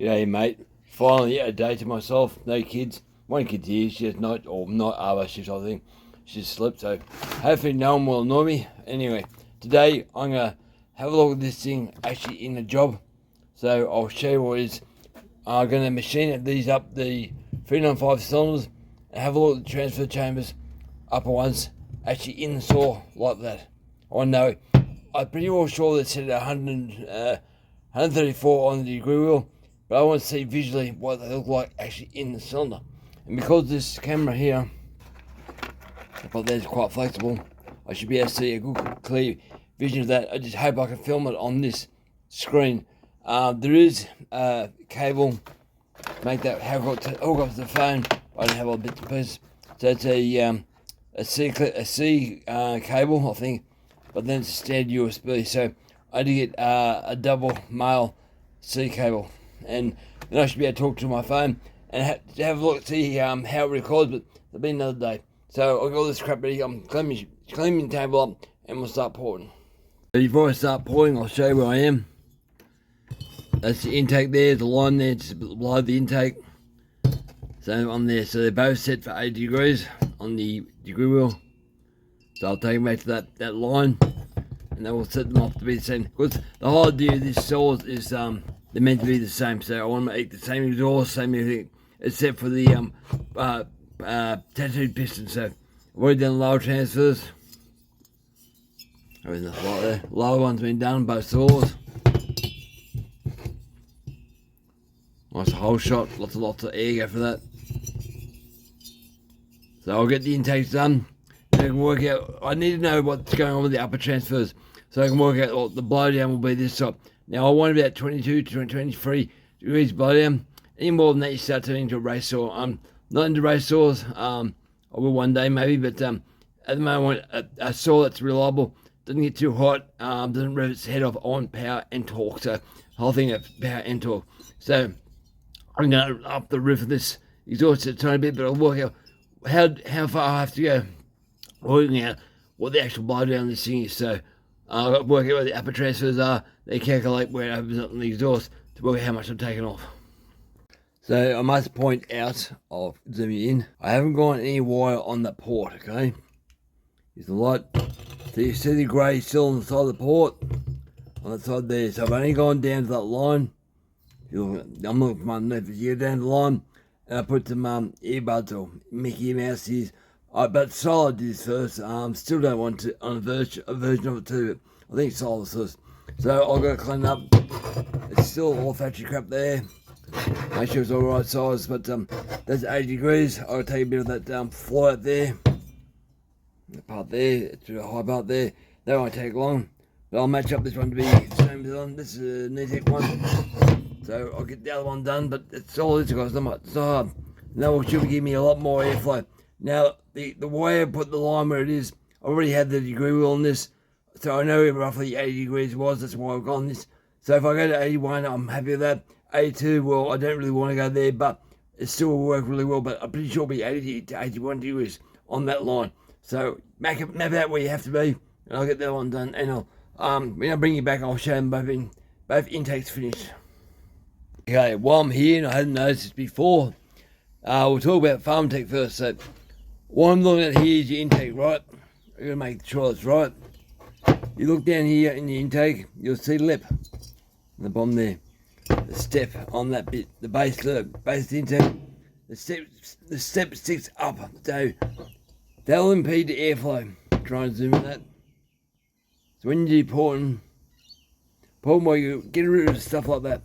G'day, mate. Finally, a day to myself. No kids. One kid's here. She's not, or not other shifts, I think. She's slept, so hopefully no one will annoy me. Anyway, today I'm going to have a look at this thing actually in the job. So I'll show you what it is. I'm going to machine these up, the 395 cylinders, and have a look at the transfer chambers, upper ones, actually in the saw like that. I know. I'm pretty well sure they set at 134 on the degree wheel, but I want to see visually what they look like actually in the cylinder. And because this camera here, but that's quite flexible, I should be able to see a good clear vision of that. I just hope I can film it on this screen. There is a cable, make that hook up to the phone. I don't have all the bits and pieces. So it's a C cable, I think, but then it's a standard USB. So I had to get a double male C cable, and then I should be able to talk to my phone and have a look, see how it records. But it'll be another day. So I'll got all this crap ready. I'm cleaning the table up, and we'll start pouring. So before I start pouring, I'll show you where I am. That's the intake there, the line there, just below the intake. So I'm there. So they're both set for 80 degrees on the degree wheel. So I'll take them back to that line, and then we'll set them off to be the same. Because the whole idea of this saw is they're meant to be the same. So I want to make the same exhaust, same everything, except for the tattooed piston. So I've already done lower transfers. Everything's like there. Lower one's been done, both saws. Nice whole shot, lots of air go for that. So I'll get the intakes done. I can work out, I need to know what's going on with the upper transfers, so I can work out what the blowdown will be this side. Now I want about 22 to 23 degrees blowdown. Any more than that, you start turning into a race saw. I'm not into race saws. I will one day maybe, but at the moment I want a saw that's reliable, doesn't get too hot, doesn't rev its head off on power and torque. So the whole thing of power and torque. So I'm going to up the roof of this exhaust a tiny bit, but I'll work out how far I have to go, working out what the actual blowdown of this thing is. So I've got to work out where the upper transfers are. They calculate where it opens up in the exhaust to work out how much I'm taking off. So I must point out, I'll zoom you in, I haven't gone any wire on that port, okay? Here's the light. So you see the grey still on the side of the port, on that side there. So I've only gone down to that line. I'm looking for my underneath here down the line, and I put some earbuds or Mickey Mouse ears. But Solid did this first. Still don't want to on a version of it too. But I think Solid first. So I've got to clean it up. It's still all factory crap there. Make sure it's all right size. But that's 80 degrees. I'll take a bit of that fly out there. The part there, it's a high part there. That won't take long. But I'll match up this one to be the same as on. This is a Nitec one. So I'll get the other one done, but it's all this guys, it's not hard. Now it should give me a lot more airflow. Now the way I put the line where it is, I already had the degree wheel on this, so I know roughly 80 degrees was, that's why I've gone this. So if I go to 81, I'm happy with that. 82, well, I don't really want to go there, but it still will work really well, but I'm pretty sure it'll be 80 to 81 degrees on that line. So map out where you have to be, and I'll get that one done, and when I bring you back, I'll show them both intakes finished. Okay, while I'm here, and I hadn't noticed this before, we'll talk about farm tech first. So what I'm looking at here is your intake, right? We're going to make sure it's right. You look down here in the intake, you'll see lip on the bottom there. The step on that bit, the base intake, the step sticks up, so that'll impede the airflow. Try and zoom in that. So when you do pouring while you get rid of stuff like that.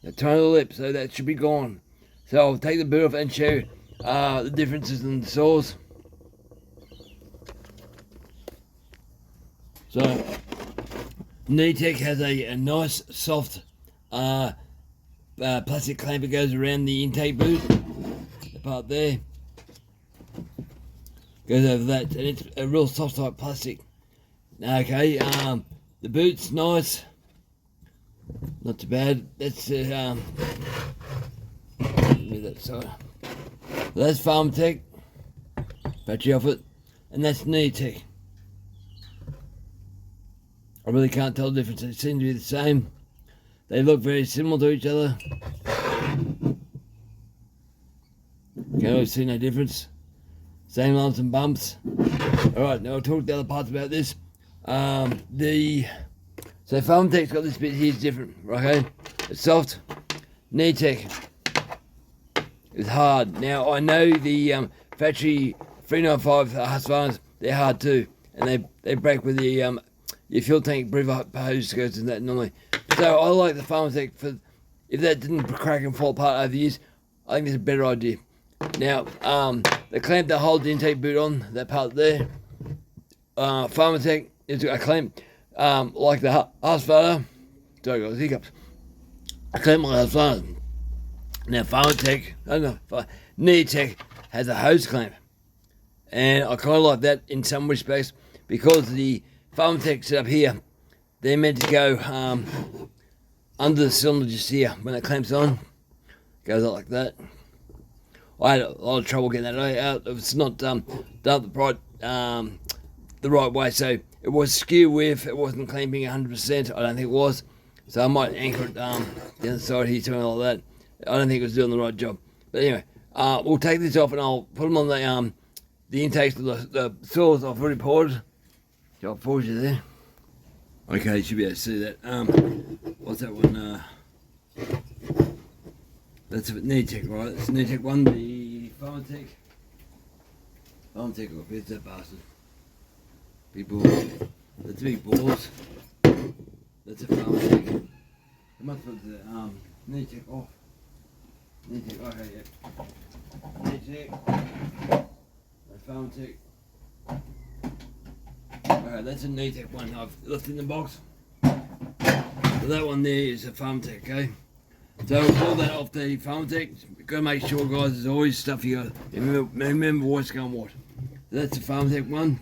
The tiny little lip, so that should be gone. So I'll take the boot off and show you the differences in the saws. So Nitec has a nice soft plastic clamp that goes around the intake boot. The part there goes over that, and it's a real soft type plastic. Okay, the boot's nice. Not too bad. That's that side. That's Farm Tech, battery off it, and that's Nitec. I really can't tell the difference. They seem to be the same. They look very similar to each other. Can't really see no difference. Same lumps and bumps. Alright, now I'll talk the other parts about this. So Farmtech's got this bit here, it's different, okay? It's soft. Tech is hard. Now I know the factory 395 Husqvarnas, they're hard too, and they break with the your fuel tank hose goes in that normally. So I like the Farmtech for if that didn't crack and fall apart over the years. I think it's a better idea. Now the clamp that holds the intake boot on, that part there, Farmtech is a clamp like the Husqvarna. Sorry guys, hiccups. A clamp like the Husqvarna. Now Farmtech, Tech has a hose clamp, and I kind of like that in some respects because the Farmtech set up here, they're meant to go under the cylinder just here when it clamps on. Goes out like that. I had a lot of trouble getting that out. It's not done the right way, so it was skew with. It wasn't clamping 100%. I don't think it was. So I might anchor it the other side here, something like that. I don't think it was doing the right job. But anyway, we'll take this off and I'll put them on the intakes of the saws I've already poured. So I'll pause you there. Okay, you should be able to see that. What's that one? That's a Tech, right? It's Tech 1, the Farmtech. Farmtech, where's that bastard? Big balls. That's big balls. That's a Farmtech. I must put the Tech off. Tech, okay, yeah. Tech. Farmtech. Alright, that's a Tech 1 I've left in the box. So that one there is a Farmtech, okay? So we'll pull that off the Farmtech. Gotta make sure, guys, there's always stuff you gotta remember what's going what. So that's the Farmtech one.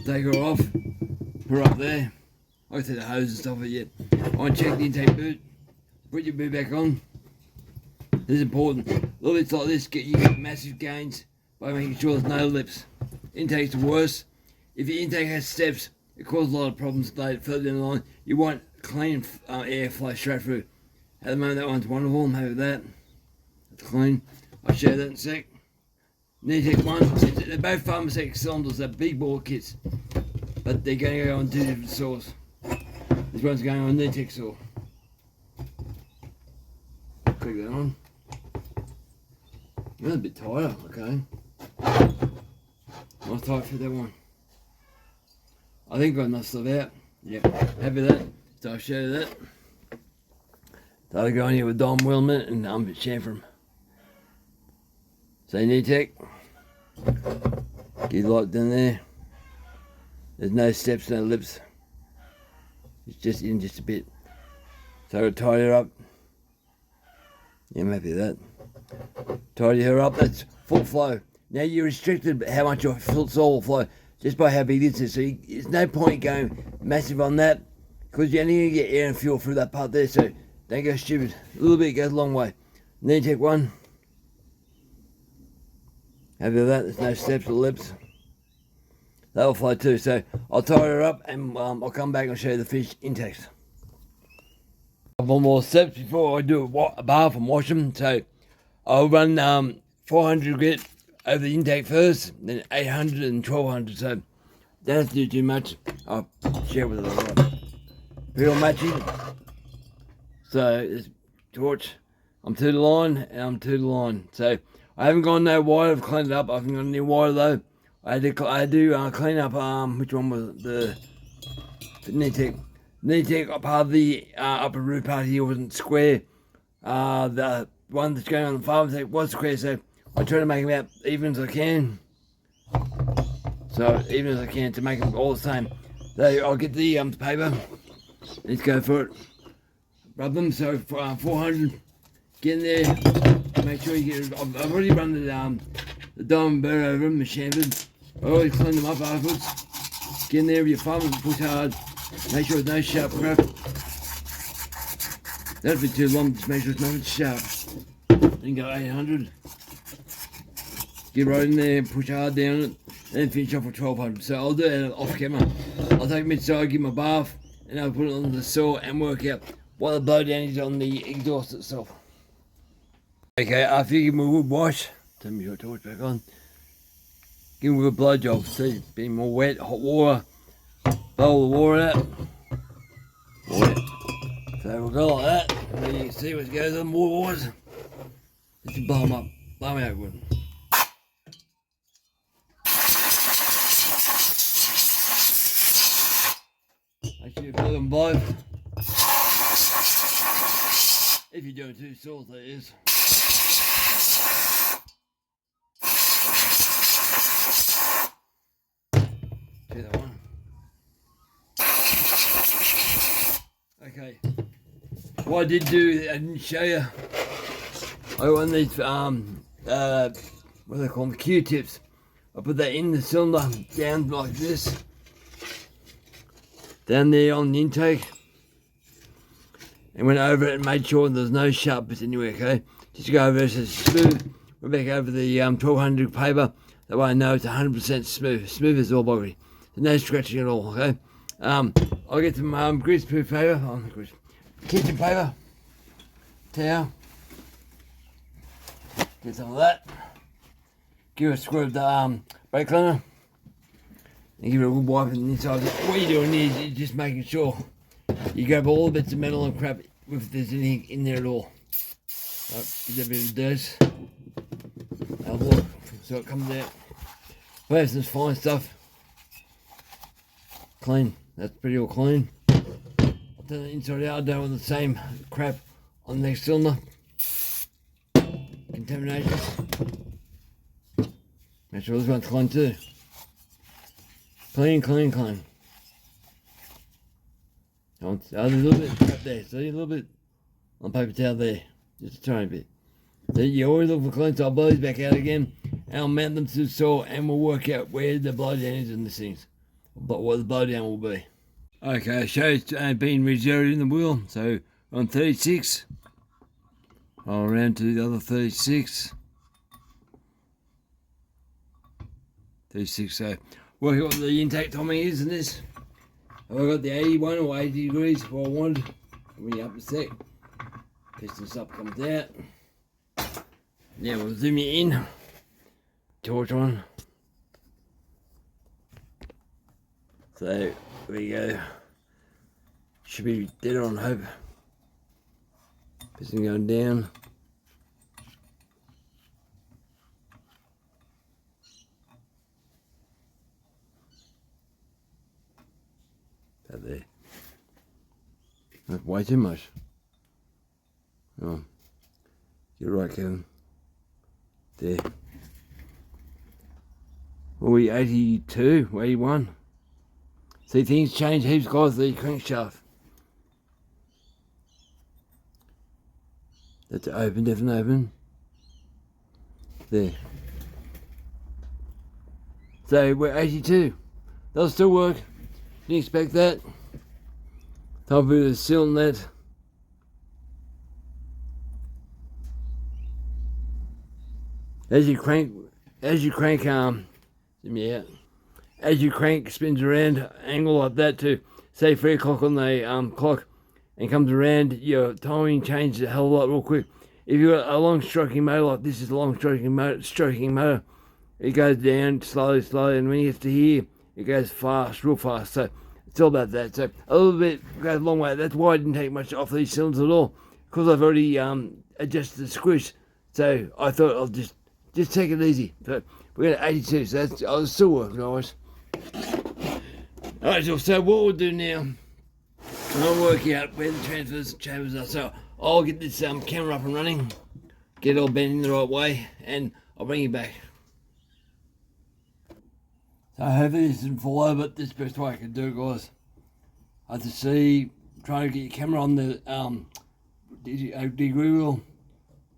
Take her off, put her up there. I see the hose and stuff yet. I want to check the intake boot. Put your boot back on. This is important. Little bits like this, you get massive gains by making sure there's no lips. Intake's the worst. If your intake has steps, it causes a lot of problems later further down the line. You want clean air flow straight through. At the moment, that one's wonderful. I'm happy with that. It's clean. I'll show you that in a sec. Tech 1, they're both Farmtech cylinders, they're big bore kits, but they're going to go on two different saws. This one's going on a Tech saw. Click that on. That's a bit tighter, okay. Nice tight for that one. I think I've got enough stuff out. Yep, happy with that. So I'll show you that. So I'll go in here with Don Willman and I'm chamfer. So Tech. Get locked in there. There's no steps, no lips. It's just in just a bit. So I'll tie her up. Yeah, I'm happy with that. Tidy her up, that's full flow. Now you're restricted how much your saw will flow just by how big this is. So there's no point going massive on that because you're only going to get air and fuel through that part there. So don't go stupid. A little bit goes a long way. Tech 1. Happy with that, there's no steps or lips. That'll flow too. So I'll tie her up and I'll come back and show you the finished intakes. One more steps before I do a bath and wash them. So I'll run 400 grit over the intake first, then 800 and 1200. So don't have to do too much. I'll share with it alright. Real matching. So this torch, I'm to the line and I'm to the line. So I haven't gone no wider. I've cleaned it up. I haven't gone any wider though. I had to clean up. Which one was it? The Tech part of the upper roof part here wasn't square. The one that's going on the Farmtech was square, so I try to make them out even as I can. So even as I can to make them all the same. So I'll get the paper. Let's go for it. Rub them. So 400. Get in there. Make sure you get. I've already run the diamond burr over them, the chamfered. I always clean them up afterwards. Get in there with your thumb and push hard. Make sure there's no sharp crap. That'd be too long, just make sure it's not sharp. Then go 800. Get right in there and push hard down it. Then finish off with 1200. So I'll do that off camera. I'll take them inside, give them a bath, and I'll put it on the saw and work out what the blowdown is on the exhaust itself. Okay, after you give them a good wash, turn your torch back on. Give them a good blow job. See, be more wet, hot water, blow the water out. Wet. So we'll go like that, and then you can see what goes on more waters. Just blow them up, blow them out good. Make sure you blow them both. If you're doing 2 saws, that is. See that one? Okay. What I did do, I didn't show you. I got these what do they call them? Q-tips. I put that in the cylinder down like this. Down there on the intake. And went over it and made sure there's no sharp bits anywhere, okay? Just go over it so it's smooth. Went back over the 1200 paper. That way I know it's 100% smooth. Smooth as all buggery. There's no scratching at all, okay? I'll get some greaseproof paper. Kitchen paper. Towel. Get some of that. Give it a squirt of the brake cleaner. And give it a good wipe on the inside. What you're doing is you're just making sure you grab all the bits of metal and crap if there's anything in there at all. Right, give that a bit of dirt. Have a look so it comes out. There's some fine stuff. Clean. That's pretty all clean. I'll turn the inside out. I don't want the same crap on the next cylinder. Contamination. Make sure this one's clean too. Clean, clean, clean. There's a little bit of crap there. See, a little bit on paper towel there. Just a tiny bit. So you always look for clean, so I'll blow these back out again. And I'll mount them to the saw and we'll work out where the blowdown is in these things. But what the blowdown will be. Okay, so it's been rezeroed in the wheel. So on 36. I'll round to the other 36. 36, so work out what the intake timing is in this. I've got the 81 or 80 degrees if I wanted. When you up the set, piston this up, comes out. Now we'll zoom you in. Torch on. So there we go. Should be dead on, hope. Piston going down. About there. That's way too much. Oh, you're right, Kevin. There. Are we 82, 81? See, things change heaps, guys, the crankshaft. That's open, definitely open. There. So we're 82. That'll still work. Didn't expect that. Top of the seal on that. As you crank, yeah. As you crank, spins around, angle like that to say 3 o'clock on the clock, and comes around. Your timing changes a hell of a lot real quick. If you've got a long stroking motor like this is a long stroking motor, it goes down slowly, and when you get to here, it goes fast, real fast. So it's all about that. So a little bit goes a long way. That's why I didn't take much off these cylinders at all, because I've already adjusted the squish. So I thought I'll just take it easy. So we're at 82. So that's I'll still working, guys. Alright, so what we'll do now, I'll work out where the transfer chambers are. So I'll get this camera up and running, get it all bent in the right way, and I'll bring you back. So hopefully this doesn't fall over, but this is the best way I can do it, guys. I have to see, try to get your camera on the degree wheel.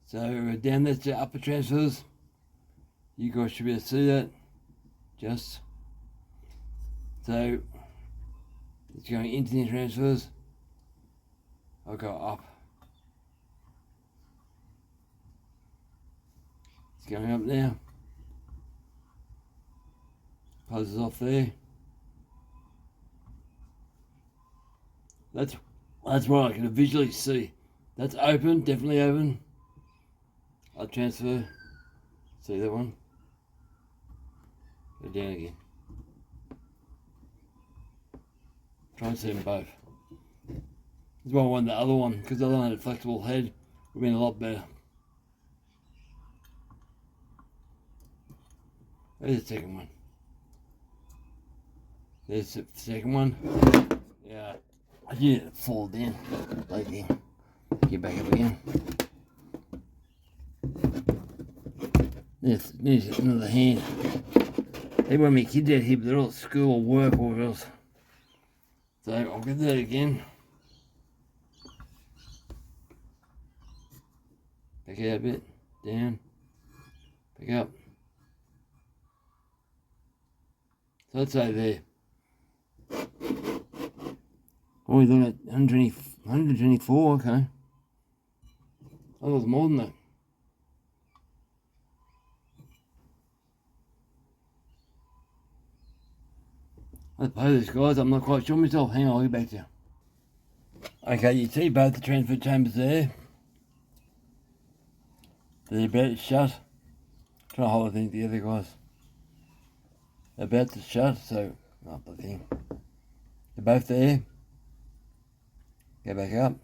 So down there's the upper transfers. You guys should be able to see that. Just. So it's going into the transfers. I'll go up. It's going up now. Closes off there. That's That's what I can visually see. That's open, definitely open. I'll transfer. See that one? Go down again. Try and see them both. This is why I want the other one, because the other one had a flexible head. Would have been a lot better. There's the second one. There's the second one. Yeah. I did it fall down. Like that. Get back up again. There's another hand. They want me kids out here, but they're all at school or work or else. So I'll get that again. Back out a bit. Down. Back up. So let's say there. Oh, we're looking at 124, okay. Oh, there's more than that. Let's play this, guys. I'm not quite sure myself. Hang on, I'll get back to you. Okay, you see both the transfer chambers there. They're about to shut. Trying to hold the thing together, guys. They're about to shut, so not the thing. They're both there. Go back up.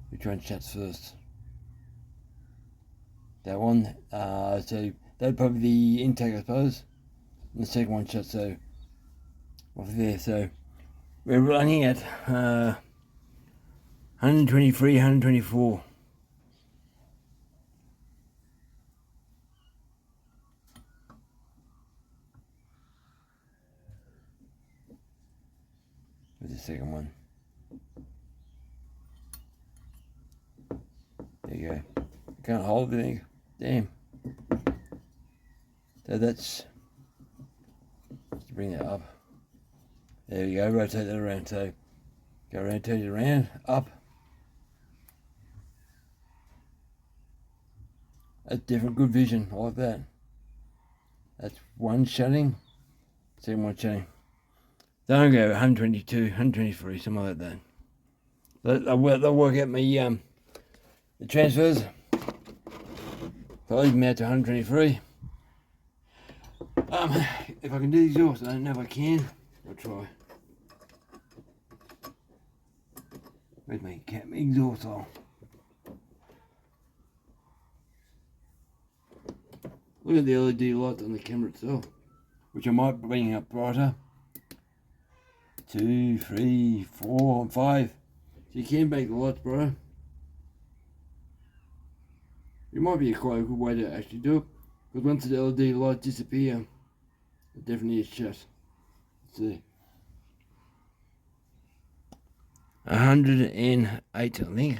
Which one shuts first? That one. So that'd probably be the intake, I suppose. And the second one shuts, so off there. So we're running at 123, 124. Where's the second one? There you go. Can't hold anything. Damn. So that's. Let's bring that up. There we go. Rotate that around. So go rotate it around. Up. That's different. Good vision. I like that. That's one shutting. Second one shutting. Don't go 122, 123, something like that. They'll work out my the transfers. So I'll leave them out to 123. If I can do the exhaust, I don't know if I can. I'll try. Where's my exhaust hole? Look at the LED light on the camera itself, which I might bring up brighter. 2, 3, 4, and 5. So you can make the lights brighter. It might be quite a good way to actually do it, because once the LED lights disappear, it definitely is shut. Let's see. 108, I think.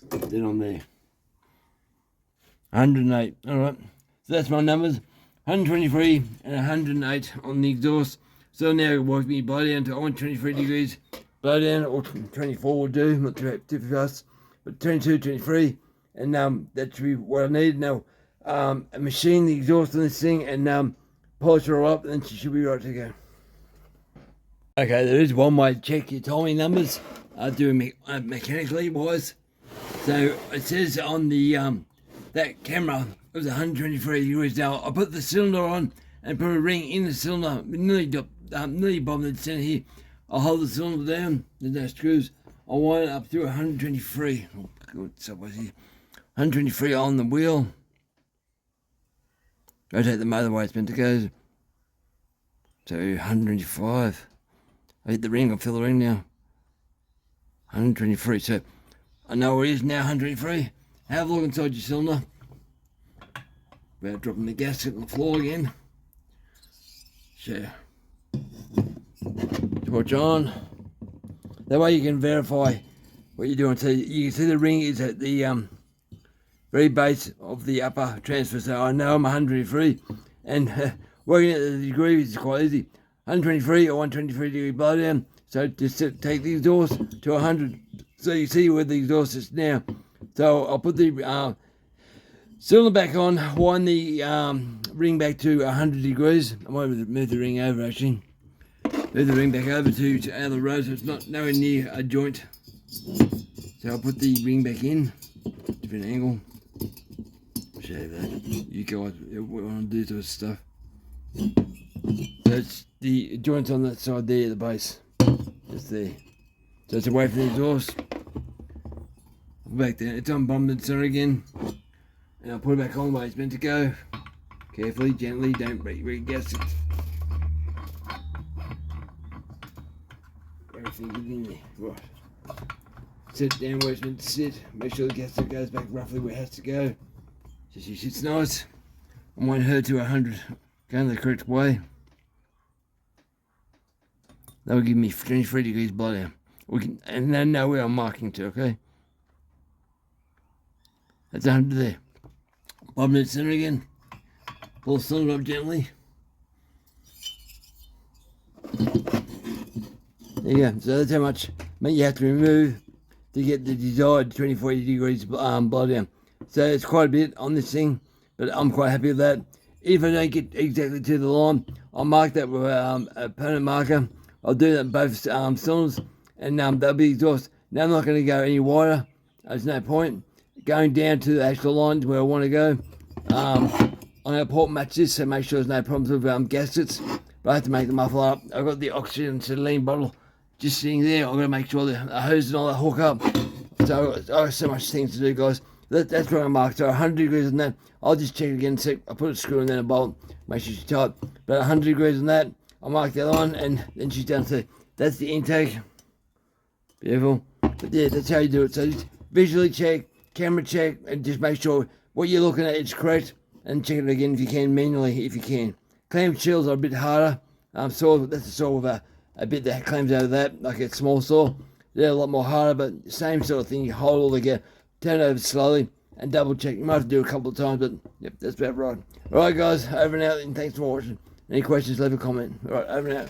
Then on there. 108. Alright. So that's my numbers. 123 and 108 on the exhaust. So now it works me blow down to 123 degrees. Blow down, or 24 will do, not too fast. But 22, 23. And that should be what I need. Now machine the exhaust on this thing and polish her up, and then she should be right to go. Okay, there is one way to check your timing numbers. Doing mechanically wise. So it says on the that camera it was 123 degrees. Now I put the cylinder on and put a ring in the cylinder, nearly bottom of the center here. I'll hold the cylinder down, there's no screws. I wind it up to 123. Oh, good, sideways here. 123 on the wheel. Rotate the motor the way it's meant to go. So 125. I hit the ring, I'll fill the ring now. 123, so I know where it is now, 123. Have a look inside your cylinder. Without dropping the gasket on the floor again. So, torch on. That way you can verify what you're doing. So you can see the ring is at the very base of the upper transfer. So I know I'm 123. And working at the degree is quite easy. 123 or 123 degree blowdown. So just take the exhaust to 100. So you see where the exhaust is now. So I'll put the Cylinder back on, wind the ring back to 100 degrees. I might move the ring over actually. Move the ring back over to out of the road so it's not nowhere near a joint. So I'll put the ring back in, different angle. I'll show you that. You guys want to do this stuff. So it's the joint's on that side there, the base. Just there. So it's away from the exhaust. Back there, it's on bottom and center again. And I'll put it back on the way it's meant to go. Carefully, gently, don't re-gas it. Everything in there. Right. Sit it down where it's meant to sit. Make sure the gasket goes back roughly where it has to go. So she sits nice. I want her to 100. Going the correct way. That will give me 23 degrees blow down. And then know where I'm marking to, okay? That's 100 there. Bottom and center again. Pull the cylinder up gently. There you go. So that's how much meat you have to remove to get the desired 24 degrees blow down. So it's quite a bit on this thing, but I'm quite happy with that. If I don't get exactly to the line, I'll mark that with a permanent marker. I'll do that in both cylinders, and they'll be exhaust. Now I'm not going to go any wider. There's no point going down to the actual lines where I want to go. I'm going to port match this, so make sure there's no problems with gaskets. But I have to make the muffler up. I've got the oxygen and acetylene bottle just sitting there. I'm going to make sure the hose and all that hook up. So I have so much things to do, guys. That's where I marked. So 100 degrees on that. I'll just check again. So I put a screw and then a bolt. Make sure she's tight. But 100 degrees on that. I'll mark that on, and then she's down to. That's the intake. Beautiful. But yeah, that's how you do it. So just visually check, camera check, and just make sure what you're looking at is correct. And check it again if you can, manually if you can. Clamp shields are a bit harder. Saw, that's a saw with a bit that clams out of that, like a small saw. They're a lot more harder, but same sort of thing. You hold all together, turn it over slowly, and double check. You might have to do it a couple of times, but yep, that's about right. Alright guys, over and out, and thanks for watching. Any questions, leave a comment. Alright, over and out.